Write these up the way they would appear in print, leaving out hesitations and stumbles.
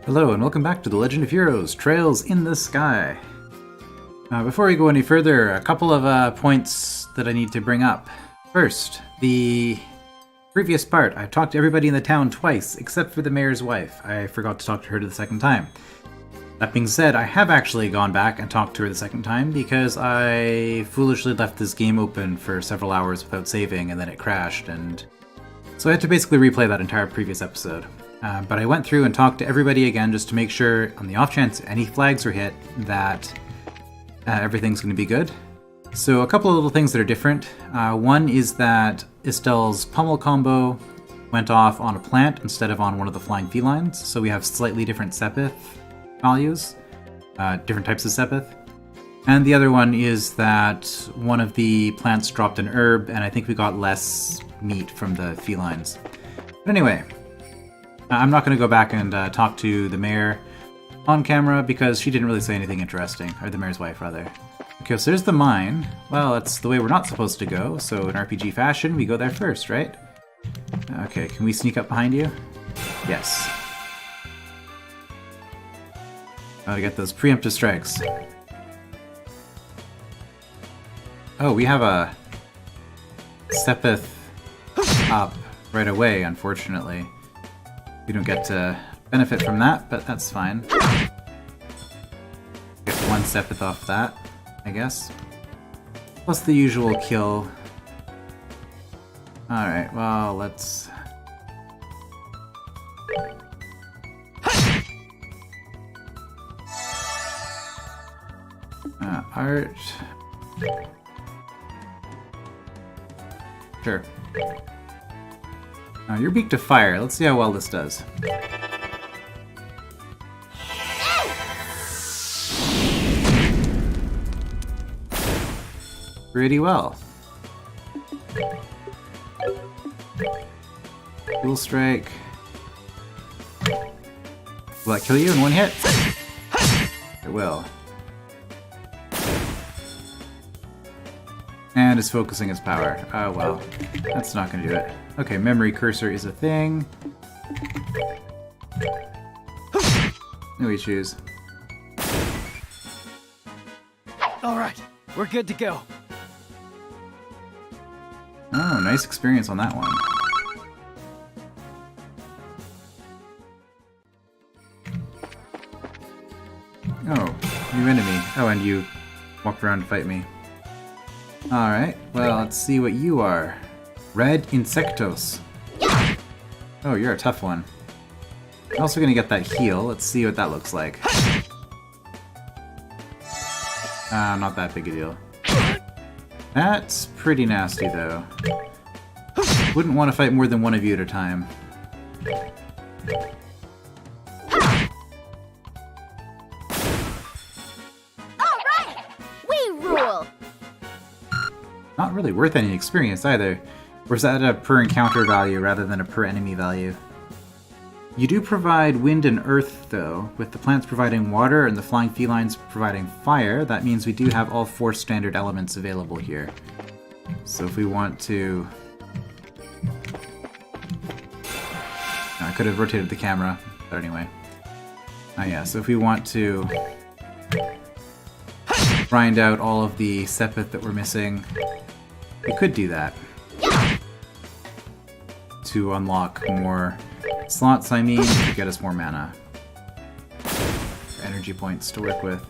Hello and welcome back to The Legend of Heroes, Trails in the Sky. Before we go any further, a couple of points that I need to bring up. First, the previous part, I talked to everybody in the town twice, except for the mayor's wife. I forgot to talk to her the second time. That being said, I have actually gone back and talked to her the second time because I foolishly left this game open for several hours without saving and then it crashed, and so I had to basically replay that entire previous episode. But I went through and talked to everybody again just to make sure, on the off chance any flags are hit, that everything's going to be good. So a couple of little things that are different. One is that Estelle's pummel combo went off on a plant instead of on one of the flying felines, so we have slightly different Sepith values, different types of Sepith. And the other one is that one of the plants dropped an herb, and I think we got less meat from the felines. But anyway, I'm not going to go back and talk to the mayor on camera because she didn't really say anything interesting, or the mayor's wife, rather. Okay, so there's the mine. Well, that's the way we're not supposed to go, so in RPG fashion, we go there first, right? Okay, can we sneak up behind you? Yes. Gotta get those preemptive strikes. Oh, we have a Sepith up right away, unfortunately. We don't get to benefit from that, but that's fine. Get one Sepith off that, I guess. Plus the usual kill. Alright, well, let's... art... Sure. You're weak to fire. Let's see how well this does. Pretty well. Dual strike. Will that kill you in one hit? It will. And it's focusing its power. Oh well, that's not going to do it. Okay, memory cursor is a thing. Who we choose? Alright, we're good to go. Oh, nice experience on that one. Oh, new enemy. Oh, and you walked around to fight me. Alright, well, let's see what you are. Red Insectos. Oh, you're a tough one. I'm also gonna get that heal. Let's see what that looks like. Not that big a deal. That's pretty nasty, though. Wouldn't want to fight more than one of you at a time. Alright! We rule! Not really worth any experience either. Or is that a per encounter value rather than a per enemy value? You do provide wind and earth, though, with the plants providing water and the flying felines providing fire. That means we do have all 4 standard elements available here. So if we want to... I could have rotated the camera, but anyway. Yeah, so if we want to grind out all of the Sepith that we're missing, we could do that. To unlock more slots, I mean, to get us more mana. Energy points to work with.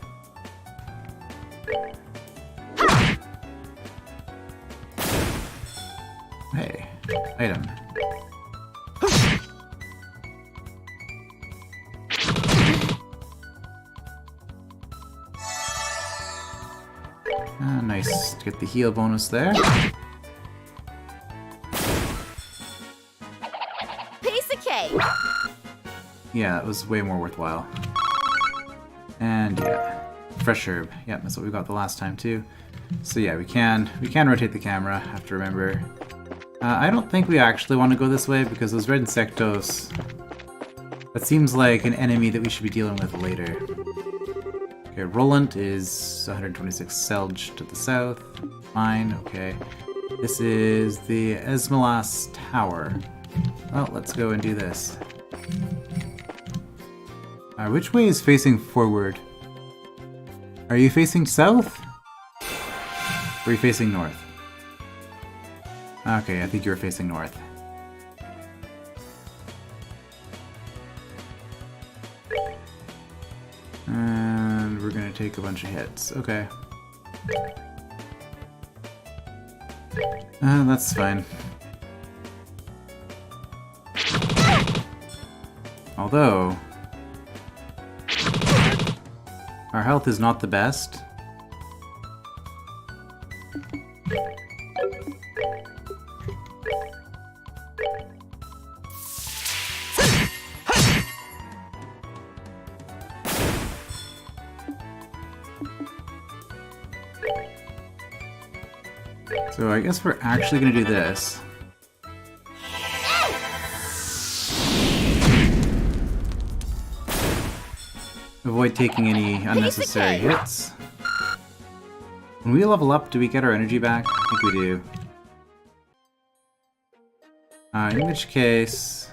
Hey, item. Nice to get the heal bonus there. Yeah, it was way more worthwhile. And yeah, fresh herb. Yeah, that's what we got the last time too. So yeah, we can rotate the camera. Have to remember. I don't think we actually want to go this way because those red insectos. That seems like an enemy that we should be dealing with later. Okay, Roland is 126 Selge to the south. Fine. Okay. This is the Esmelas Tower. Well, let's go and do this. Which way is facing forward? Are you facing south? Or are you facing north? Okay, I think you're facing north. And we're gonna take a bunch of hits. Okay. That's fine. Although, our health is not the best. So I guess we're actually going to do this. Avoid taking any unnecessary hits. When we level up, do we get our energy back? I think we do. In which case...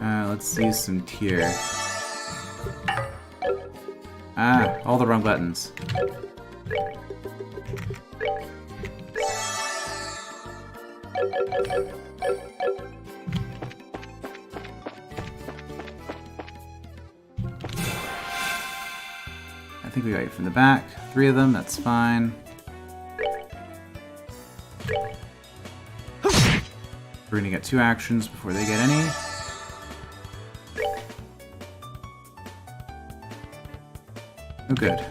let's use some tier. All the wrong buttons. I think we got it from the back. 3 of them, that's fine. We're gonna get 2 actions before they get any. Oh, good.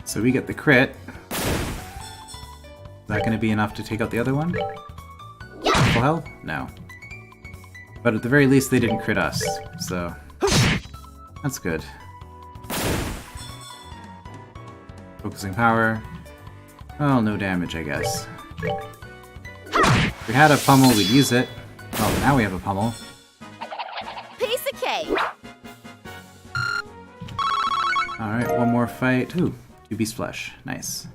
So we get the crit. Is that going to be enough to take out the other one? Full health? No. But at the very least, they didn't crit us, so that's good. Focusing power. Well, no damage, I guess. If we had a pummel, we'd use it. Well, now we have a pummel. Piece of cake. Alright, one more fight. Ooh, 2 beast flesh. Nice.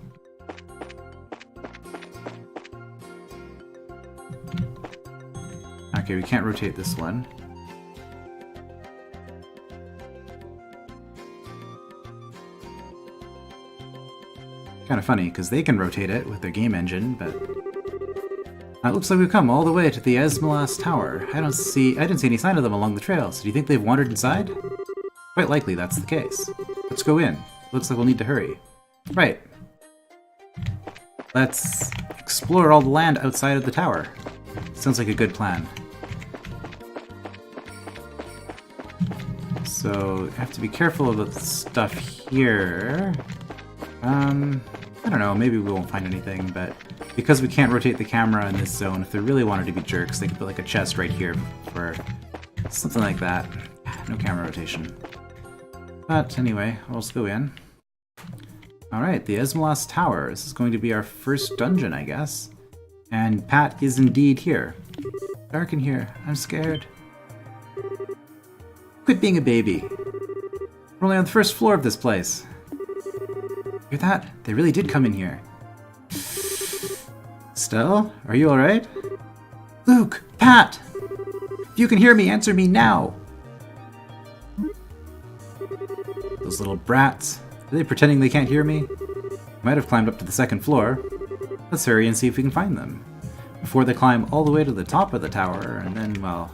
Okay, we can't rotate this one. Kind of funny, because they can rotate it with their game engine, but... it looks like we've come all the way to the Esmelas Tower. I didn't see any sign of them along the trails. Do you think they've wandered inside? Quite likely that's the case. Let's go in. Looks like we'll need to hurry. Right. Let's explore all the land outside of the tower. Sounds like a good plan. So, I have to be careful of the stuff here. I don't know, maybe we won't find anything, but because we can't rotate the camera in this zone, if they really wanted to be jerks, they could put like a chest right here for something like that. No camera rotation. But anyway, I'll just go in. Alright, the Esmelas Tower. This is going to be our first dungeon, I guess. And Pat is indeed here. Dark in here. I'm scared. Quit being a baby. We're only on the first floor of this place. Hear that? They really did come in here. Stell, are you alright? Luke! Pat! If you can hear me, answer me now! Those little brats. Are they pretending they can't hear me? Might have climbed up to the 2nd floor. Let's hurry and see if we can find them. Before they climb all the way to the top of the tower, and then, well...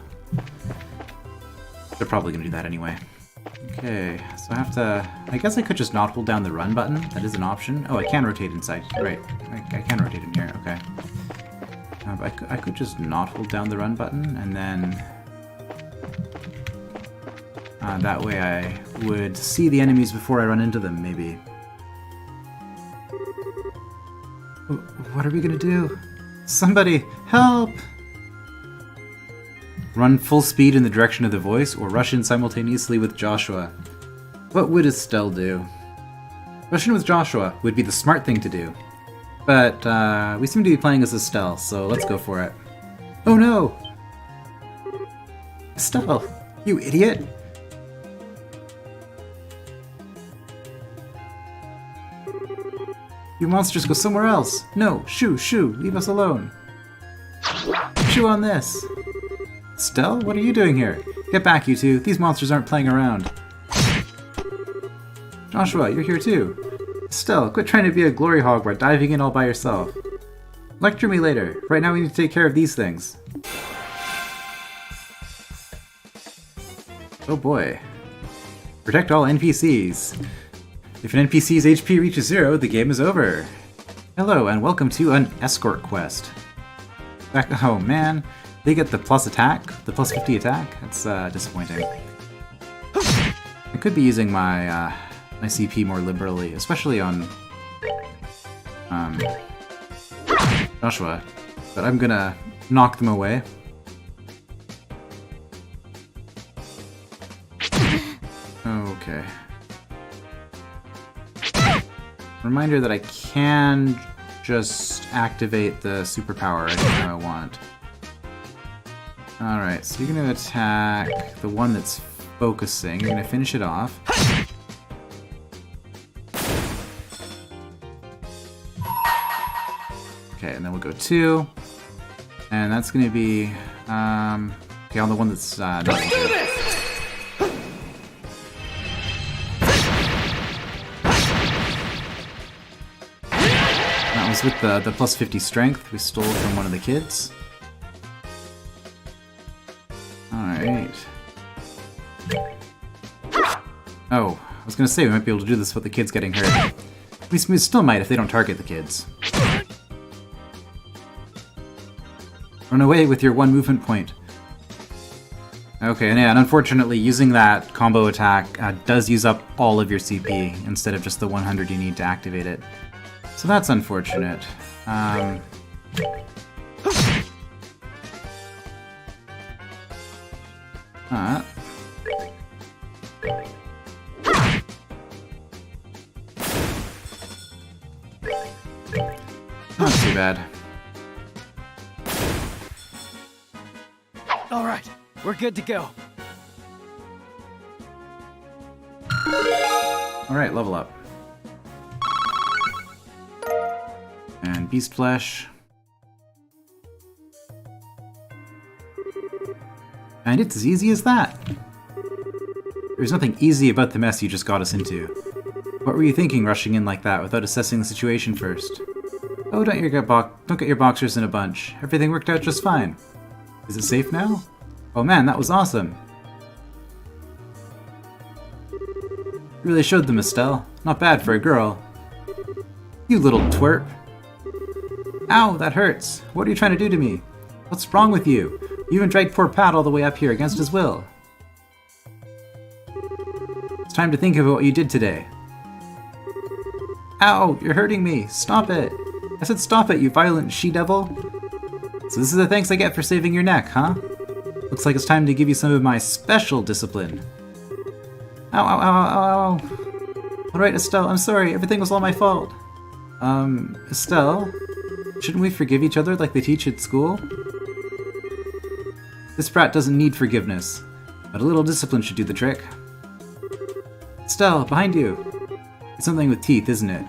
they're probably gonna do that anyway. Okay, so I have to... I guess I could just not hold down the run button. That is an option. Oh, I can rotate inside. Right, I can rotate in here. Okay. I could just not hold down the run button, and then... that way I would see the enemies before I run into them, maybe. What are we gonna do? Somebody, help! Run full speed in the direction of the voice, or rush in simultaneously with Joshua. What would Estelle do? Rushing with Joshua would be the smart thing to do. But, we seem to be playing as Estelle, so let's go for it. Oh no! Estelle! You idiot! You monsters go somewhere else! No! Shoo! Shoo! Leave us alone! Shoo on this! Estelle, what are you doing here? Get back, you two. These monsters aren't playing around. Joshua, you're here too. Estelle, quit trying to be a glory hog by diving in all by yourself. Lecture me later. Right now we need to take care of these things. Oh boy. Protect all NPCs. If an NPC's HP reaches 0, the game is over. Hello, and welcome to an Escort quest. Oh man, they get the plus attack, the plus 50 attack? That's disappointing. I could be using my my CP more liberally, especially on Joshua, but I'm gonna knock them away. Okay. Reminder that I can just activate the superpower anytime I want. Alright, so you're gonna attack the one that's focusing. You're gonna finish it off. Okay, and then we'll go 2. And that's gonna be, okay, on the one that's, not injured. That was with the plus 50 strength we stole from one of the kids. Alright. Oh, I was gonna say we might be able to do this with the kids getting hurt. At least we still might if they don't target the kids. Run away with your 1 movement point. Okay, and yeah, and unfortunately using that combo attack does use up all of your CP instead of just the 100 you need to activate it. So that's unfortunate. Not too bad. All right, we're good to go. Alright, level up. And Beast Flesh. And it's as easy as that. There's nothing easy about the mess you just got us into. What were you thinking rushing in like that without assessing the situation first? Oh, don't get your boxers in a bunch. Everything worked out just fine. Is it safe now? Oh man, that was awesome. You really showed them, Estelle. Not bad for a girl. You little twerp. Ow, that hurts. What are you trying to do to me? What's wrong with you? You even dragged poor Pat all the way up here against his will. It's time to think about what you did today. Ow, you're hurting me. Stop it. I said stop it, you violent she-devil. So this is the thanks I get for saving your neck, huh? Looks like it's time to give you some of my special discipline. Ow, ow, ow, ow, ow. Alright, Estelle, I'm sorry. Everything was all my fault. Estelle? Shouldn't we forgive each other like they teach at school? This brat doesn't need forgiveness, but a little discipline should do the trick. Estelle, behind you. It's something with teeth, isn't it?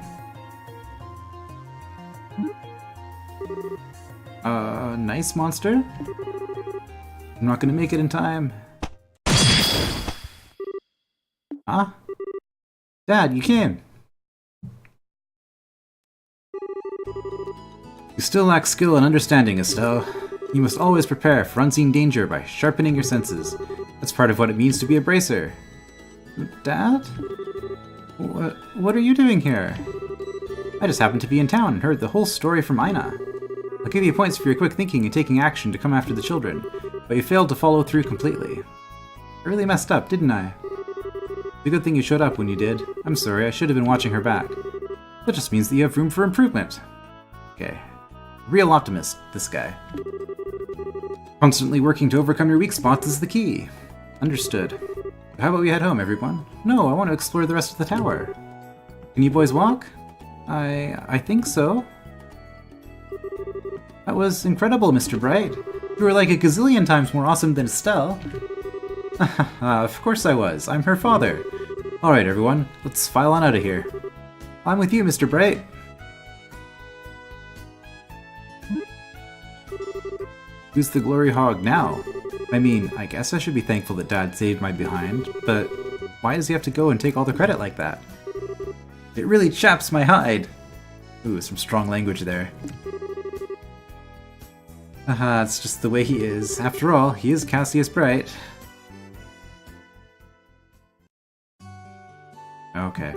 Nice monster? I'm not gonna make it in time. Huh? Dad, you can! You still lack skill and understanding, Estelle. You must always prepare for unseen danger by sharpening your senses. That's part of what it means to be a bracer. Dad? What are you doing here? I just happened to be in town and heard the whole story from Ina. I'll give you points for your quick thinking and taking action to come after the children, but you failed to follow through completely. I really messed up, didn't I? It's a good thing you showed up when you did. I'm sorry, I should have been watching her back. That just means that you have room for improvement. Okay. Real optimist, this guy. Constantly working to overcome your weak spots is the key. Understood. How about we head home, everyone? No, I want to explore the rest of the tower. Can you boys walk? I think so. That was incredible, Mr. Bright. You were like a gazillion times more awesome than Estelle. Of course I was. I'm her father. Alright, everyone. Let's file on out of here. I'm with you, Mr. Bright. Who's the glory hog now? I mean, I guess I should be thankful that Dad saved my behind, but why does he have to go and take all the credit like that? It really chaps my hide! Ooh, some strong language there. Haha, it's just the way he is. After all, he is Cassius Bright. Okay.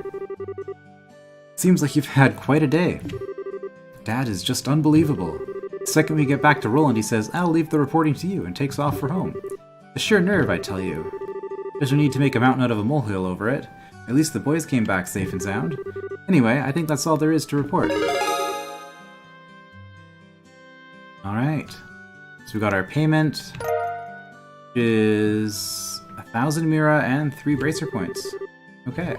Seems like you've had quite a day. Dad is just unbelievable. The second we get back to Roland, he says, I'll leave the reporting to you, and takes off for home. The sheer nerve, I tell you. There's no need to make a mountain out of a molehill over it. At least the boys came back safe and sound. Anyway, I think that's all there is to report. Alright. So we got our payment, which is 1,000 Mira and 3 bracer points. Okay.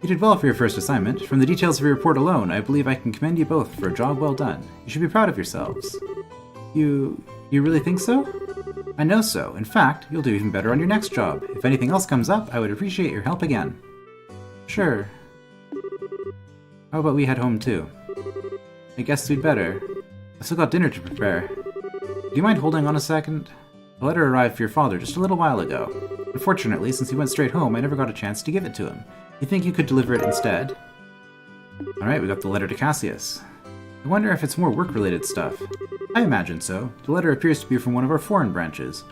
You did well for your first assignment. From the details of your report alone, I believe I can commend you both for a job well done. You should be proud of yourselves. You really think so? I know so. In fact, you'll do even better on your next job. If anything else comes up, I would appreciate your help again. Sure. How about we head home too? I guess we'd better. I've still got dinner to prepare. Do you mind holding on a second? A letter arrived for your father just a little while ago. Unfortunately, since he went straight home, I never got a chance to give it to him. You think you could deliver it instead? Alright, we got the letter to Cassius. I wonder if it's more work-related stuff. I imagine so. The letter appears to be from one of our foreign branches.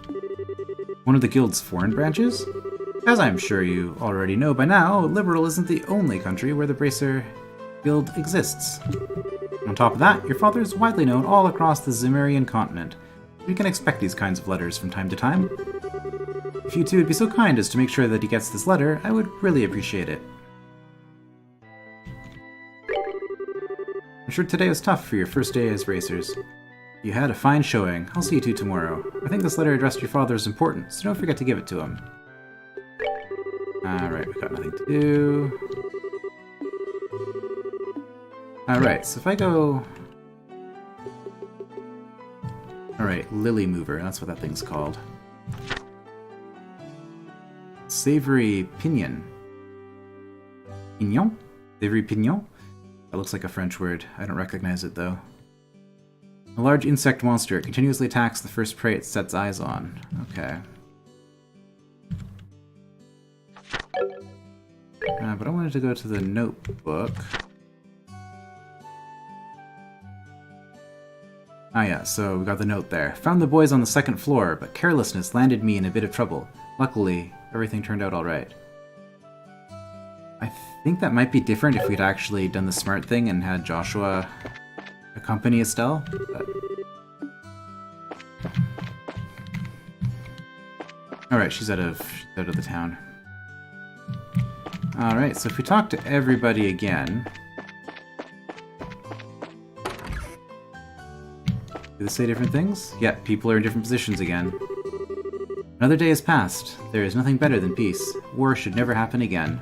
One of the guild's foreign branches? As I'm sure you already know by now, Liberal isn't the only country where the Bracer Guild exists. On top of that, your father is widely known all across the Zemurian continent. You can expect these kinds of letters from time to time. If you two would be so kind as to make sure that he gets this letter, I would really appreciate it. I'm sure today was tough for your first day as racers. You had a fine showing. I'll see you two tomorrow. I think this letter addressed to your father is important, so don't forget to give it to him. Alright, we've got nothing to do. Alright, so if I go... Alright, Lily Mover, that's what that thing's called. Savory Pinion. Pignon? Savory Pignon? That looks like a French word. I don't recognize it, though. A large insect monster. It continuously attacks the first prey it sets eyes on. Okay. But I wanted to go to the notebook. Ah yeah, so we got the note there. Found the boys on the second floor, but carelessness landed me in a bit of trouble. Luckily, everything turned out alright. I think that might be different if we'd actually done the smart thing and had Joshua accompany Estelle. But... Alright, she's out of the town. Alright, so if we talk to everybody again... Do they say different things? Yeah, people are in different positions again. Another day has passed. There is nothing better than peace. War should never happen again.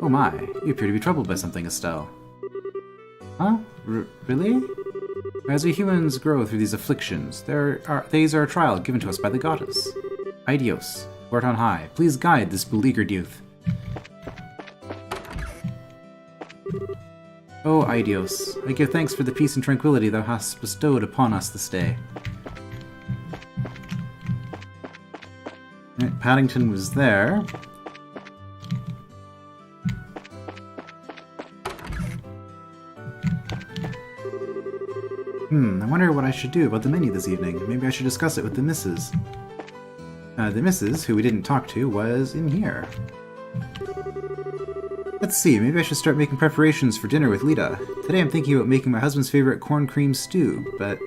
Oh my, you appear to be troubled by something, Estelle. Huh? Really? As we humans grow through these afflictions, these are a trial given to us by the goddess. Aidios, who art on high, please guide this beleaguered youth. Oh, Aidios, I give thanks for the peace and tranquility thou hast bestowed upon us this day. Right, Paddington was there. I wonder what I should do about the menu this evening. Maybe I should discuss it with the missus. The missus, who we didn't talk to, was in here. Let's see, maybe I should start making preparations for dinner with Lita. Today I'm thinking about making my husband's favorite corn cream stew, but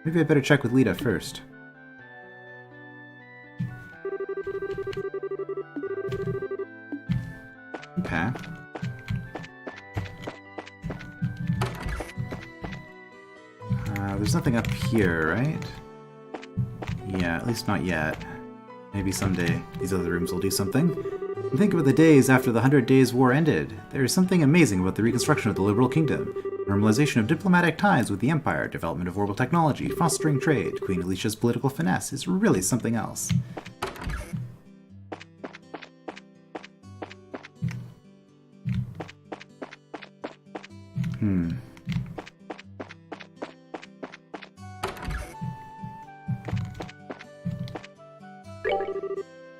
maybe I better check with Lita first. Okay. There's nothing up here, right? Yeah, at least not yet. Maybe someday these other rooms will do something. And think about the days after the 100 Days' War ended. There is something amazing about the reconstruction of the Liberal Kingdom. Normalization of diplomatic ties with the Empire, development of orbital technology, fostering trade, Queen Alicia's political finesse is really something else.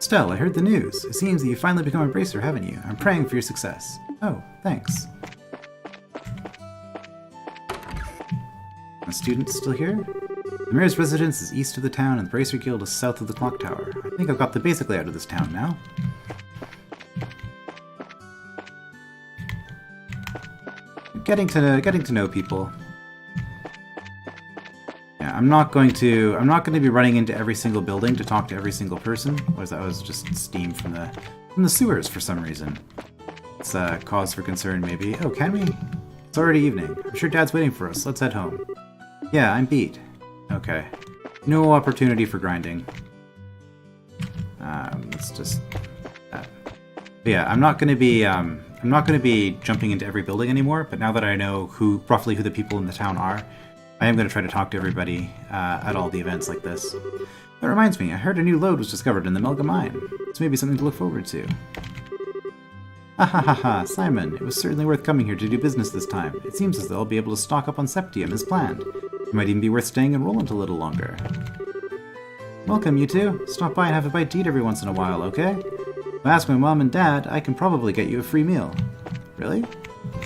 Estelle, I heard the news. It seems that you've finally become a bracer, haven't you? I'm praying for your success. Oh, thanks. The student's still here? The mayor's residence is east of the town, and the Bracer Guild is south of the clock tower. I think I've got the basic layout of this town now. Getting to know people. Yeah, I'm not going to be running into every single building to talk to every single person. That was just steam from the sewers for some reason. It's a cause for concern, maybe. Oh, can we? It's already evening. I'm sure Dad's waiting for us. Let's head home. Yeah, I'm beat. Okay. No opportunity for grinding. Let's just... But yeah, I'm not going to be jumping into every building anymore, but now that I know roughly who the people in the town are, I am going to try to talk to everybody at all the events like this. That reminds me, I heard a new lode was discovered in the Melga mine. It's maybe something to look forward to. Ha, Simon, it was certainly worth coming here to do business this time. It seems as though I'll be able to stock up on Septium as planned. It might even be worth staying in Roland a little longer. Welcome, you two. Stop by and have a bite to eat every once in a while, okay? If I ask my mom and dad, I can probably get you a free meal. Really?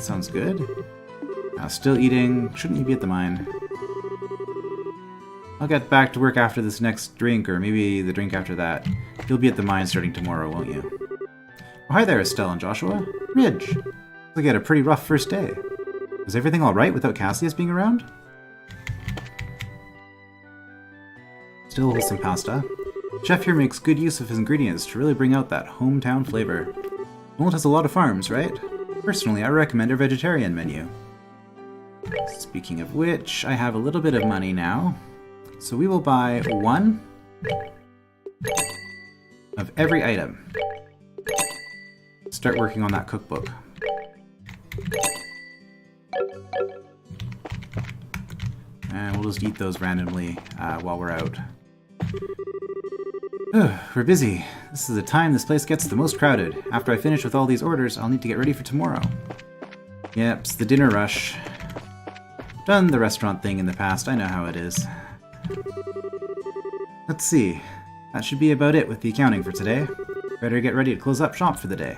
Sounds good. Still eating. Shouldn't you be at the mine? I'll get back to work after this next drink, or maybe the drink after that. You'll be at the mine starting tomorrow, won't you? Oh, hi there, Estelle and Joshua. Ridge. Looks like you had a pretty rough first day. Was everything alright without Cassius being around? Still wholesome pasta. Chef here makes good use of his ingredients to really bring out that hometown flavor. Roland has a lot of farms, right? Personally, I recommend our vegetarian menu. Speaking of which, I have a little bit of money now. So we will buy one of every item. Start working on that cookbook. And we'll just eat those randomly while we're out. We're busy. This is the time this place gets the most crowded. After I finish with all these orders, I'll need to get ready for tomorrow. Yep, it's the dinner rush. Done the restaurant thing in the past, I know how it is. Let's see. That should be about it with the accounting for today. Better get ready to close up shop for the day.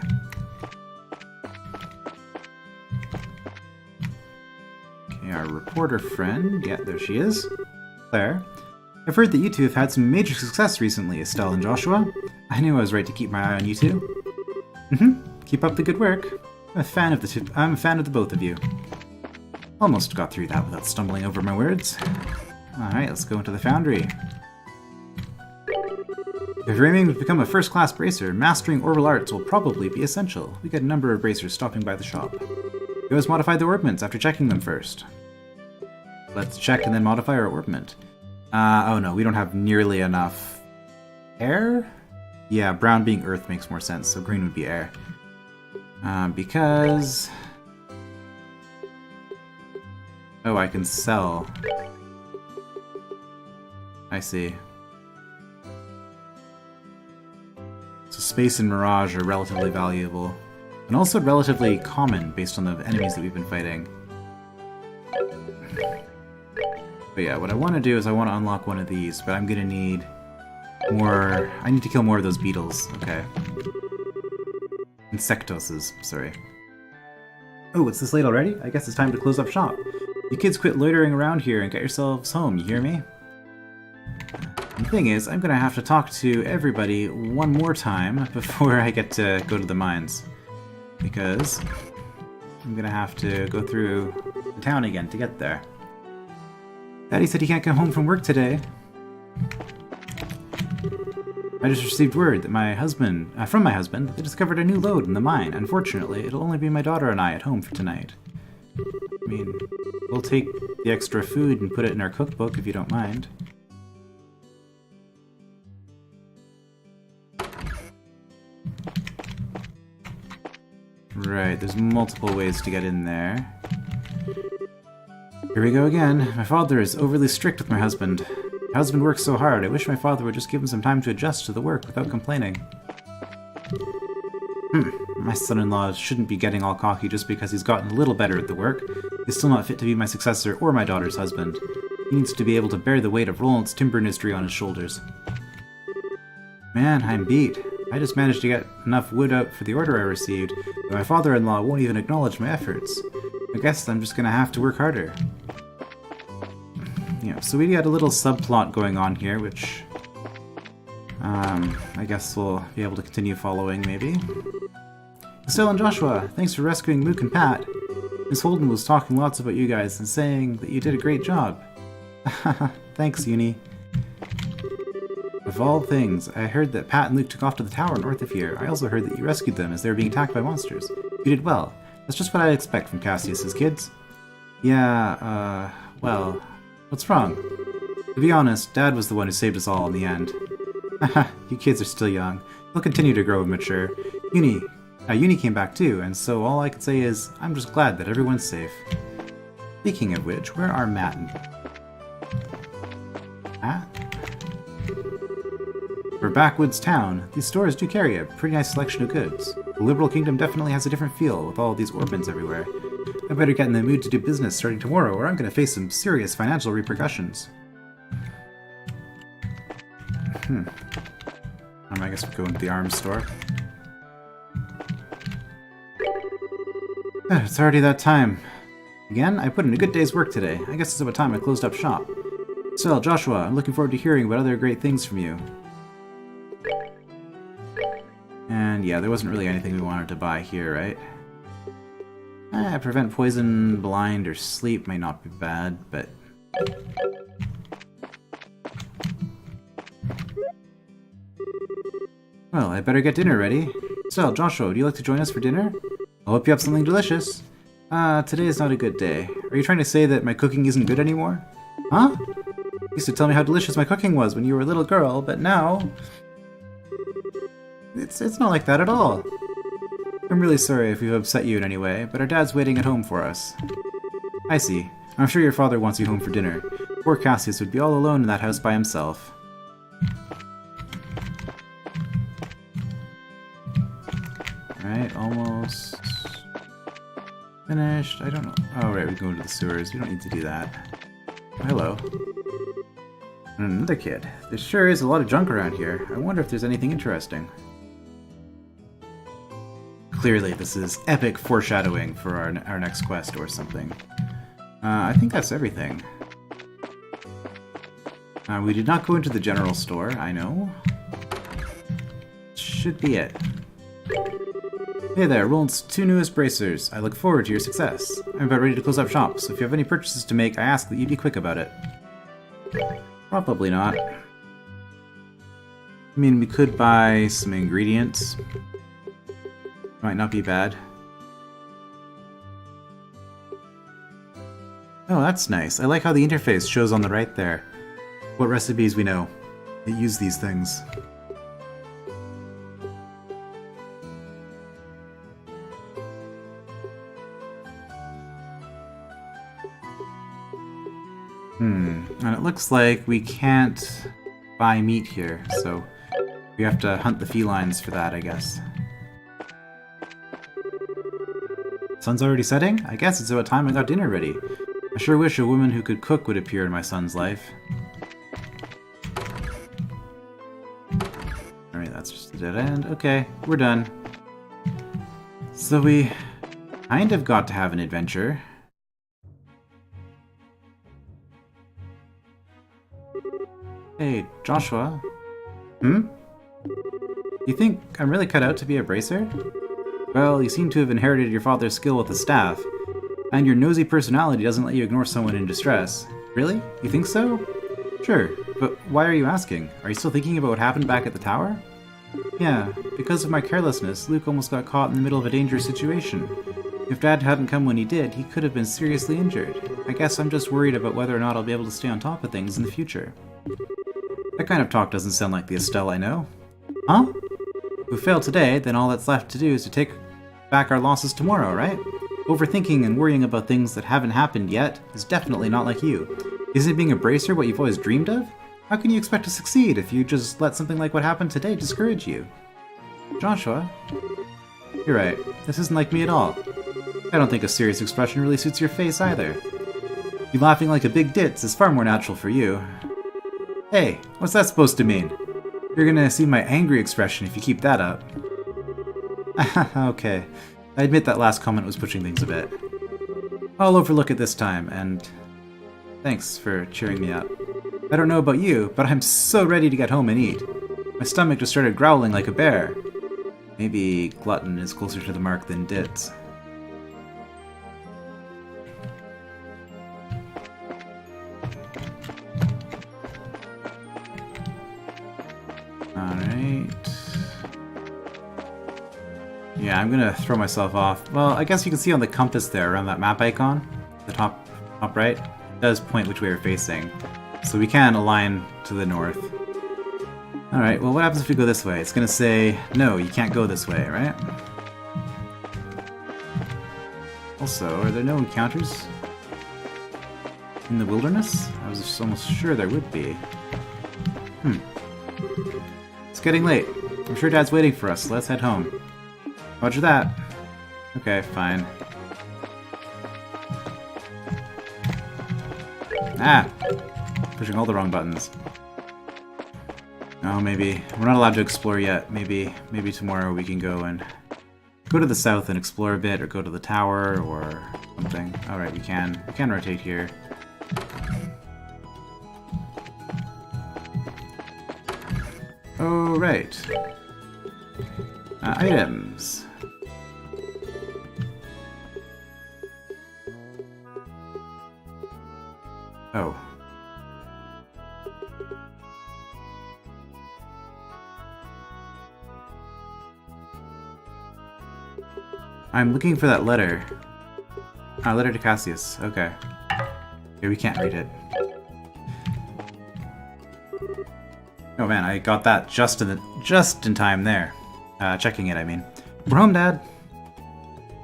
Okay, our reporter friend. Yeah, there she is. Claire. I've heard that you two have had some major success recently, Estelle and Joshua. I knew I was right to keep my eye on you two. Keep up the good work. I'm a fan of the both of you. Almost got through that without stumbling over my words. Alright, let's go into the foundry. If you're aiming to become a first-class bracer, mastering orbital arts will probably be essential. We get a number of bracers stopping by the shop. We always modify the orbments after checking them first. Let's check and then modify our orbment. Oh no, we don't have nearly enough air? Yeah, brown being earth makes more sense, so green would be air. Because... Oh, I can sell. I see. So space and mirage are relatively valuable. And also relatively common based on the enemies that we've been fighting. But yeah, what I want to do is I want to unlock one of these, but I'm gonna need more... I need to kill more of those beetles, okay. Insectoses, sorry. Oh, it's this late already? I guess it's time to close up shop. You kids quit loitering around here and get yourselves home, you hear me? The thing is, I'm gonna have to talk to everybody one more time before I get to go to the mines. Because I'm gonna have to go through the town again to get there. Daddy said he can't come home from work today. I just received word that from my husband, that they discovered a new lode in the mine. Unfortunately, it'll only be my daughter and I at home for tonight. I mean, we'll take the extra food and put it in our cookbook if you don't mind. Right, there's multiple ways to get in there. Here we go again. My father is overly strict with my husband. My husband works so hard, I wish my father would just give him some time to adjust to the work without complaining. My son-in-law shouldn't be getting all cocky just because he's gotten a little better at the work. He's still not fit to be my successor or my daughter's husband. He needs to be able to bear the weight of Roland's timber industry on his shoulders. Man, I'm beat. I just managed to get enough wood out for the order I received, but my father-in-law won't even acknowledge my efforts. I guess I'm just gonna have to work harder. Yeah, so we got a little subplot going on here, which I guess we'll be able to continue following, maybe. Estelle and Joshua, thanks for rescuing Mook and Pat. Miss Holden was talking lots about you guys and saying that you did a great job. Thanks, Uni. Of all things, I heard that Pat and Luke took off to the tower north of here. I also heard that you rescued them as they were being attacked by monsters. You did well. That's just what I'd expect from Cassius's kids. Yeah, well, what's wrong? To be honest, Dad was the one who saved us all in the end. Haha, you kids are still young. You'll continue to grow and mature. Uni came back too, and so all I can say is, I'm just glad that everyone's safe. Speaking of which, where are Matt and... Matt? For a backwoods town, these stores do carry a pretty nice selection of goods. The Liberal Kingdom definitely has a different feel with all these orphans everywhere. I better get in the mood to do business starting tomorrow, or I'm going to face some serious financial repercussions. I guess we'll go into the arms store. It's already that time. Again, I put in a good day's work today. I guess it's about time I closed up shop. So, Joshua, I'm looking forward to hearing about other great things from you. And yeah, there wasn't really anything we wanted to buy here, right? Prevent poison, blind, or sleep might not be bad, but... Well, I better get dinner ready. So, Joshua, would you like to join us for dinner? I hope you have something delicious. Today is not a good day. Are you trying to say that my cooking isn't good anymore? Huh? You used to tell me how delicious my cooking was when you were a little girl, but now... It's not like that at all. I'm really sorry if we've upset you in any way, but our dad's waiting at home for us. I see. I'm sure your father wants you home for dinner. Poor Cassius would be all alone in that house by himself. Alright, almost finished. I don't know. Oh, right, we can go into the sewers. We don't need to do that. Oh, hello. And another kid. There sure is a lot of junk around here. I wonder if there's anything interesting. Clearly, this is epic foreshadowing for our next quest or something. I think that's everything. We did not go into the general store, I know. Should be it. Hey there, Roland's 2 newest bracers. I look forward to your success. I'm about ready to close up shop, so if you have any purchases to make, I ask that you be quick about it. Probably not. I mean, we could buy some ingredients. Might not be bad. Oh, that's nice. I like how the interface shows on the right there what recipes we know that use these things. And it looks like we can't buy meat here, so we have to hunt the felines for that, I guess. Sun's already setting? I guess it's about time I got dinner ready. I sure wish a woman who could cook would appear in my son's life. Alright, that's just a dead end. Okay, we're done. So we kind of got to have an adventure. Hey, Joshua. You think I'm really cut out to be a bracer? Well, you seem to have inherited your father's skill with the staff, and your nosy personality doesn't let you ignore someone in distress. Really? You think so? Sure, but why are you asking? Are you still thinking about what happened back at the tower? Yeah, because of my carelessness, Luke almost got caught in the middle of a dangerous situation. If Dad hadn't come when he did, he could have been seriously injured. I guess I'm just worried about whether or not I'll be able to stay on top of things in the future. That kind of talk doesn't sound like the Estelle I know. Huh? If we fail today, then all that's left to do is to take back our losses tomorrow, right? Overthinking and worrying about things that haven't happened yet is definitely not like you. Isn't being a bracer what you've always dreamed of? How can you expect to succeed if you just let something like what happened today discourage you? Joshua? You're right, this isn't like me at all. I don't think a serious expression really suits your face either. You laughing like a big ditz is far more natural for you. Hey, what's that supposed to mean? You're gonna see my angry expression if you keep that up. Okay. I admit that last comment was pushing things a bit. I'll overlook it this time, and thanks for cheering me up. I don't know about you, but I'm so ready to get home and eat. My stomach just started growling like a bear. Maybe glutton is closer to the mark than ditz. Alright. Yeah, I'm gonna throw myself off. Well, I guess you can see on the compass there, around that map icon, the top right, it does point which way we're facing. So we can align to the north. Alright, well what happens if we go this way? It's gonna say, no, you can't go this way, right? Also, are there no encounters in the wilderness? I was just almost sure there would be. It's getting late. I'm sure Dad's waiting for us, so let's head home. Roger that. Okay, fine. Ah! Pushing all the wrong buttons. Oh, maybe. We're not allowed to explore yet. Maybe tomorrow we can go and go to the south and explore a bit, or go to the tower, or something. Alright, we can. We can rotate here. Oh, right. Items. Oh. I'm looking for that letter. Letter to Cassius. Okay. Okay, we can't read it. Oh man, I got that just in time there. Checking it, I mean. We're home, Dad.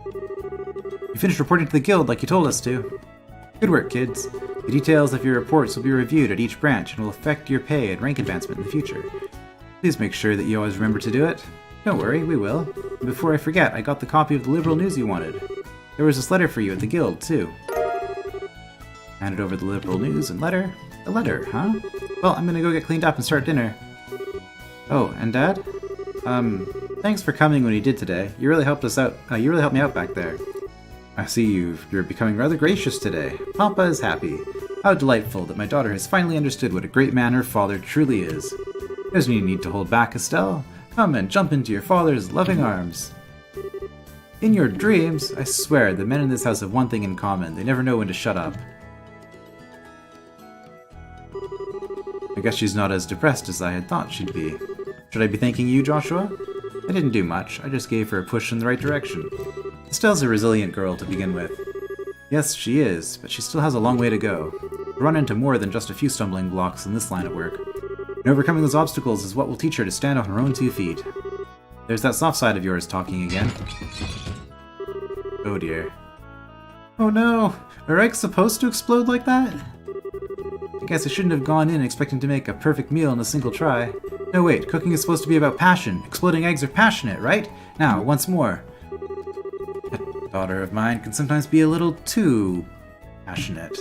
You finished reporting to the guild like you told us to. Good work, kids. The details of your reports will be reviewed at each branch and will affect your pay and rank advancement in the future. Please make sure that you always remember to do it. Don't worry, we will. And before I forget, I got the copy of the liberal news you wanted. There was this letter for you at the guild, too. Handed over the liberal news and letter. A letter, huh? Well, I'm gonna go get cleaned up and start dinner. Oh, and Dad? Thanks for coming when you did today. You really helped us out. You really helped me out back there. I see you're becoming rather gracious today. Papa is happy. How delightful that my daughter has finally understood what a great man her father truly is. There's no need to hold back, Estelle. Come and jump into your father's loving arms. In your dreams, I swear the men in this house have one thing in common. They never know when to shut up. I guess she's not as depressed as I had thought she'd be. Should I be thanking you, Joshua? I didn't do much. I just gave her a push in the right direction. Estelle's a resilient girl to begin with. Yes, she is, but she still has a long way to go. We'll run into more than just a few stumbling blocks in this line of work. And overcoming those obstacles is what will teach her to stand on her own 2 feet. There's that soft side of yours talking again. Oh dear. Oh no! Are eggs supposed to explode like that? I guess I shouldn't have gone in expecting to make a perfect meal in a single try. No wait, cooking is supposed to be about passion. Exploding eggs are passionate, right? Now, once more. A daughter of mine can sometimes be a little too passionate.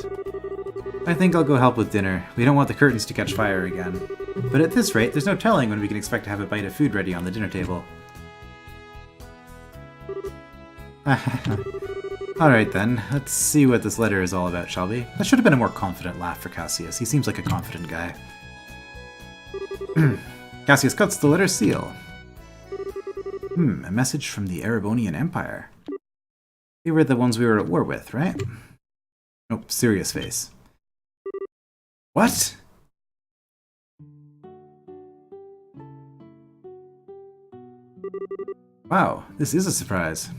I think I'll go help with dinner. We don't want the curtains to catch fire again. But at this rate, there's no telling when we can expect to have a bite of food ready on the dinner table. Alright then, let's see what this letter is all about, shall we? That should have been a more confident laugh for Cassius. He seems like a confident guy. Cassius cuts the letter seal. A message from the Erebonian Empire. They were the ones we were at war with, right? Nope, serious face. What? Wow, this is a surprise.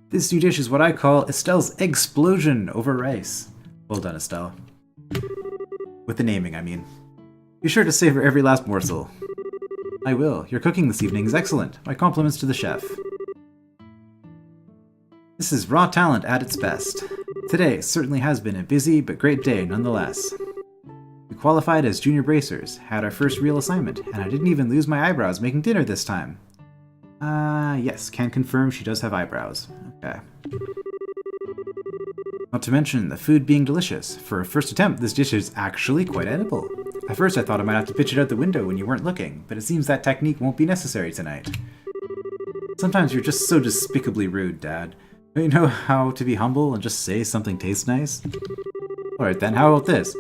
This new dish is what I call Estelle's Eggsplosion over rice. Well done, Estelle. With the naming, I mean. Be sure to savor every last morsel. I will. Your cooking this evening is excellent. My compliments to the chef. This is raw talent at its best. Today certainly has been a busy but great day nonetheless. We qualified as junior bracers, had our first real assignment, and I didn't even lose my eyebrows making dinner this time. Yes, can confirm she does have eyebrows. Okay. Not to mention the food being delicious. For a first attempt, this dish is actually quite edible. At first I thought I might have to pitch it out the window when you weren't looking, but it seems that technique won't be necessary tonight. Sometimes you're just so despicably rude, Dad. Don't you know how to be humble and just say something tastes nice? Alright then, how about this?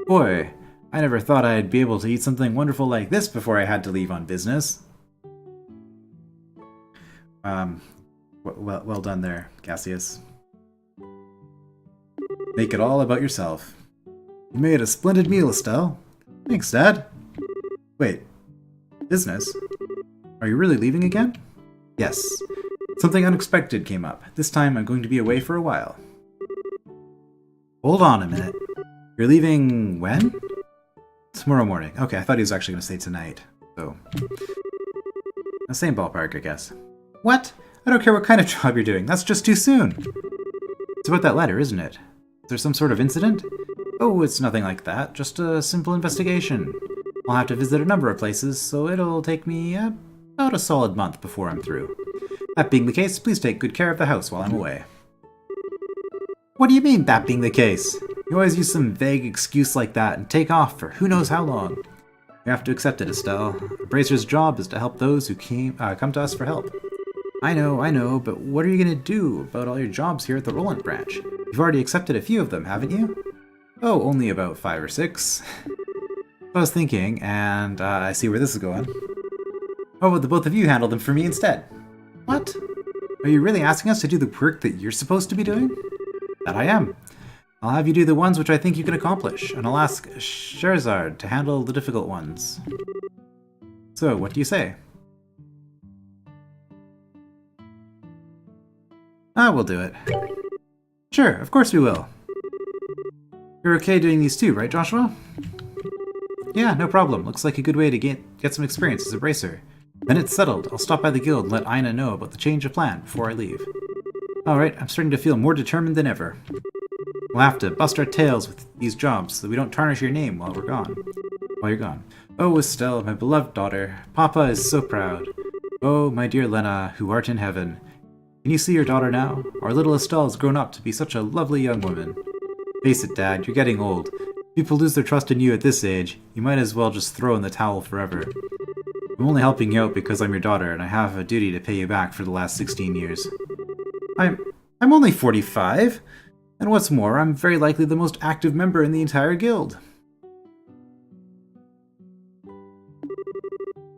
Boy, I never thought I'd be able to eat something wonderful like this before I had to leave on business. Well done there, Cassius. Make it all about yourself. You made a splendid meal, Estelle. Thanks, Dad. Wait. Business? Are you really leaving again? Yes. Something unexpected came up. This time I'm going to be away for a while. Hold on a minute. You're leaving when? Tomorrow morning. Okay, I thought he was actually going to say tonight. So, the same ballpark, I guess. What? I don't care what kind of job you're doing. That's just too soon. It's about that letter, isn't it? Is there some sort of incident? Oh, it's nothing like that. Just a simple investigation. I'll have to visit a number of places, so it'll take me about a solid month before I'm through. That being the case, please take good care of the house while I'm away. What do you mean, that being the case? You always use some vague excuse like that and take off for who knows how long. You have to accept it, Estelle. A bracer's job is to help those who come to us for help. I know, but what are you going to do about all your jobs here at the Roland branch? You've already accepted a few of them, haven't you? Oh, only about 5 or 6. I was thinking, and I see where this is going. How about the both of you handle them for me instead? What? Are you really asking us to do the work that you're supposed to be doing? That I am. I'll have you do the ones which I think you can accomplish, and I'll ask Scherzard to handle the difficult ones. So, what do you say? We'll do it. Sure, of course we will. You're okay doing these too, right, Joshua? Yeah, no problem. Looks like a good way to get some experience as a bracer. Then it's settled. I'll stop by the guild and let Ina know about the change of plan before I leave. Alright, I'm starting to feel more determined than ever. We'll have to bust our tails with these jobs so that we don't tarnish your name while you're gone. Oh, Estelle, my beloved daughter. Papa is so proud. Oh, my dear Lena, who art in heaven. Can you see your daughter now? Our little Estelle has grown up to be such a lovely young woman. Face it, Dad, you're getting old. If people lose their trust in you at this age, you might as well just throw in the towel forever. I'm only helping you out because I'm your daughter, and I have a duty to pay you back for the last 16 years. I'm only 45, and what's more, I'm very likely the most active member in the entire guild.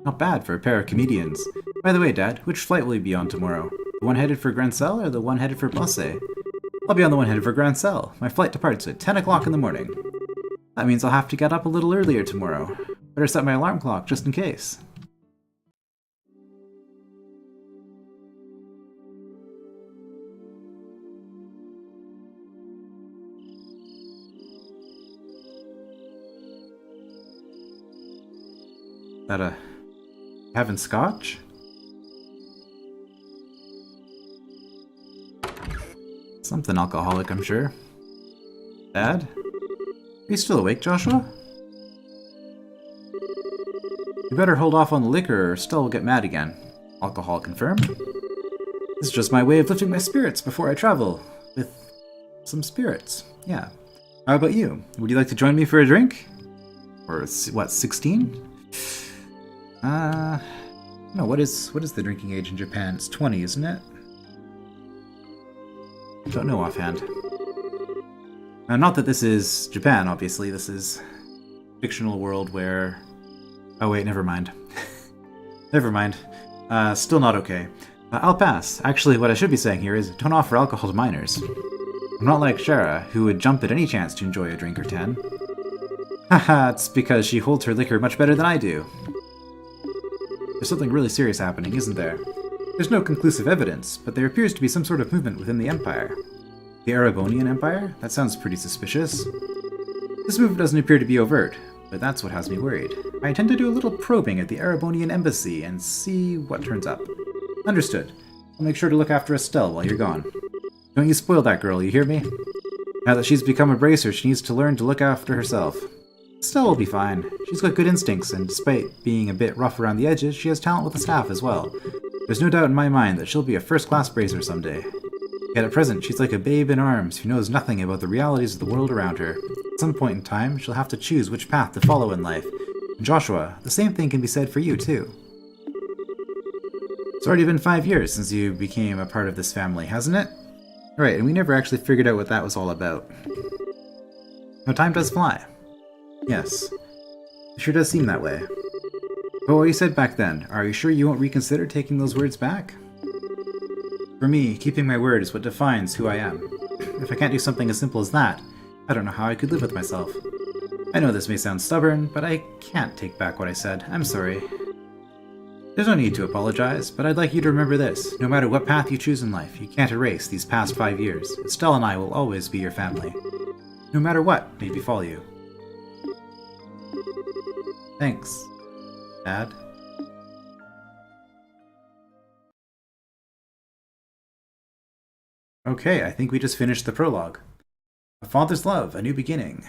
Not bad for a pair of comedians. By the way, Dad, which flight will you be on tomorrow? The one headed for Grancel or the one headed for Blasse? I'll be on the one headed for Grancel. My flight departs at 10 o'clock in the morning. That means I'll have to get up a little earlier tomorrow. Better set my alarm clock just in case. That having scotch? Something alcoholic, I'm sure. Dad? Are you still awake, Joshua? You better hold off on the liquor or Stella will get mad again. Alcohol confirmed. This is just my way of lifting my spirits before I travel. With some spirits. Yeah. How about you? Would you like to join me for a drink? Or what, 16? No, what is the drinking age in Japan? It's 20, isn't it? Don't know offhand. Not that this is Japan, obviously. This is a fictional world where... Oh wait, never mind. Never mind. Still not okay. I'll pass. Actually, what I should be saying here is don't offer alcohol to minors. I'm not like Shara, who would jump at any chance to enjoy a drink or 10. Haha, it's because she holds her liquor much better than I do. There's something really serious happening, isn't there? There's no conclusive evidence, but there appears to be some sort of movement within the Empire. The Arabonian Empire? That sounds pretty suspicious. This movement doesn't appear to be overt, but that's what has me worried. I intend to do a little probing at the Arabonian Embassy and see what turns up. Understood. I'll make sure to look after Estelle while you're gone. Don't you spoil that girl, you hear me? Now that she's become a bracer, she needs to learn to look after herself. Estelle will be fine. She's got good instincts, and despite being a bit rough around the edges, she has talent with the staff as well. There's no doubt in my mind that she'll be a first-class bracer someday. Yet at present, she's like a babe in arms who knows nothing about the realities of the world around her. At some point in time, she'll have to choose which path to follow in life. And Joshua, the same thing can be said for you, too. It's already been 5 years since you became a part of this family, hasn't it? Right, and we never actually figured out what that was all about. Now, time does fly. Yes. It sure does seem that way. But what you said back then, are you sure you won't reconsider taking those words back? For me, keeping my word is what defines who I am. If I can't do something as simple as that, I don't know how I could live with myself. I know this may sound stubborn, but I can't take back what I said. I'm sorry. There's no need to apologize, but I'd like you to remember this. No matter what path you choose in life, you can't erase these past 5 years. Estelle and I will always be your family. No matter what may befall you. Thanks, Dad. Okay, I think we just finished the prologue. A Father's Love, A New Beginning.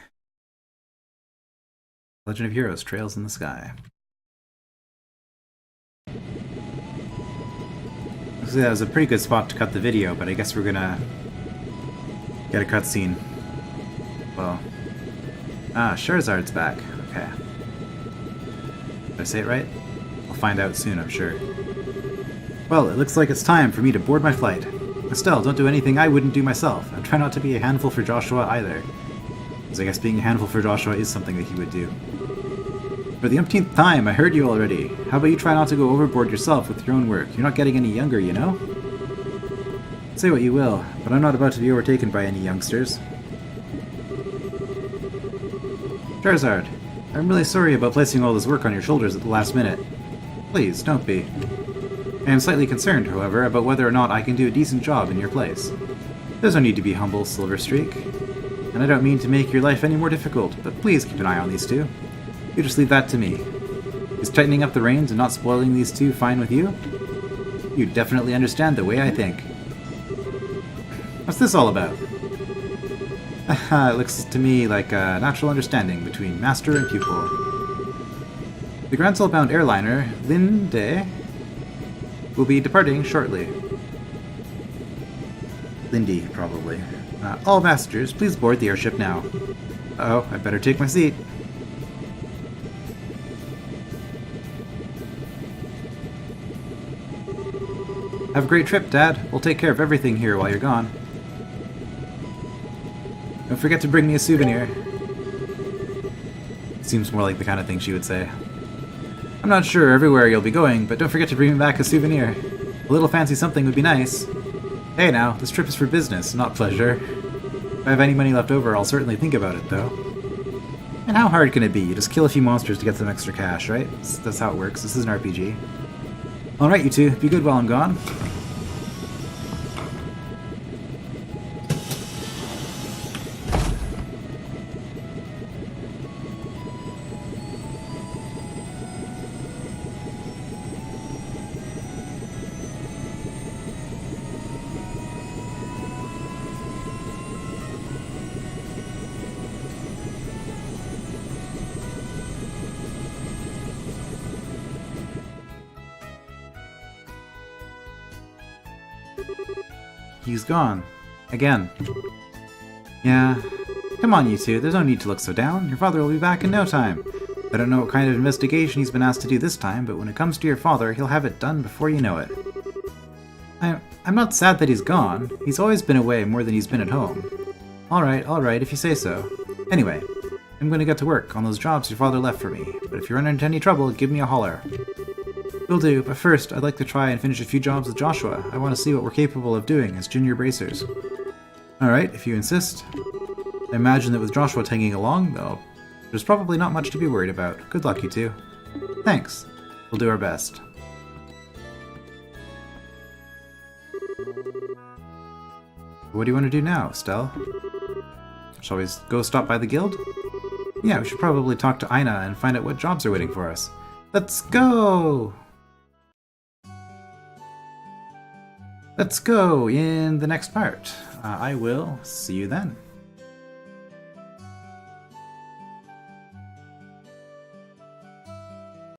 Legend of Heroes, Trails in the Sky. So that was a pretty good spot to cut the video, but I guess we're gonna get a cutscene. Well, Charizard's back. Okay. Did I say it right? I'll find out soon, I'm sure. Well, it looks like it's time for me to board my flight. Estelle, don't do anything I wouldn't do myself, and try not to be a handful for Joshua either. Because I guess being a handful for Joshua is something that he would do. For the umpteenth time, I heard you already. How about you try not to go overboard yourself with your own work? You're not getting any younger, you know? Say what you will, but I'm not about to be overtaken by any youngsters. Charizard, I'm really sorry about placing all this work on your shoulders at the last minute. Please, don't be. I am slightly concerned, however, about whether or not I can do a decent job in your place. There's no need to be humble, Silverstreak. And I don't mean to make your life any more difficult, but please keep an eye on these two. You just leave that to me. Is tightening up the reins and not spoiling these two fine with you? You definitely understand the way I think. What's this all about? It looks to me like a natural understanding between master and pupil. The Grand Soul-bound airliner, Linde, will be departing shortly. Lindy, probably. All passengers, please board the airship now. Uh-oh, I'd better take my seat. Have a great trip, Dad. We'll take care of everything here while you're gone. Don't forget to bring me a souvenir. Seems more like the kind of thing she would say. I'm not sure everywhere you'll be going, but don't forget to bring me back a souvenir. A little fancy something would be nice. Hey now, this trip is for business, not pleasure. If I have any money left over, I'll certainly think about it, though. And how hard can it be? You just kill a few monsters to get some extra cash, right? That's how it works. This is an RPG. Alright, you two. Be good while I'm gone. He's gone. Again. Yeah. Come on, you two. There's no need to look so down. Your father will be back in no time. I don't know what kind of investigation he's been asked to do this time, but when it comes to your father, he'll have it done before you know it. I'm not sad that he's gone. He's always been away more than he's been at home. Alright, if you say so. Anyway, I'm going to get to work on those jobs your father left for me, but if you run into any trouble, give me a holler. Will do, but first, I'd like to try and finish a few jobs with Joshua. I want to see what we're capable of doing as junior bracers. Alright, if you insist. I imagine that with Joshua tagging along, though, there's probably not much to be worried about. Good luck, you two. Thanks. We'll do our best. What do you want to do now, Estelle? Shall we go stop by the guild? Yeah, we should probably talk to Ina and find out what jobs are waiting for us. Let's go! Let's go in the next part. I will see you then.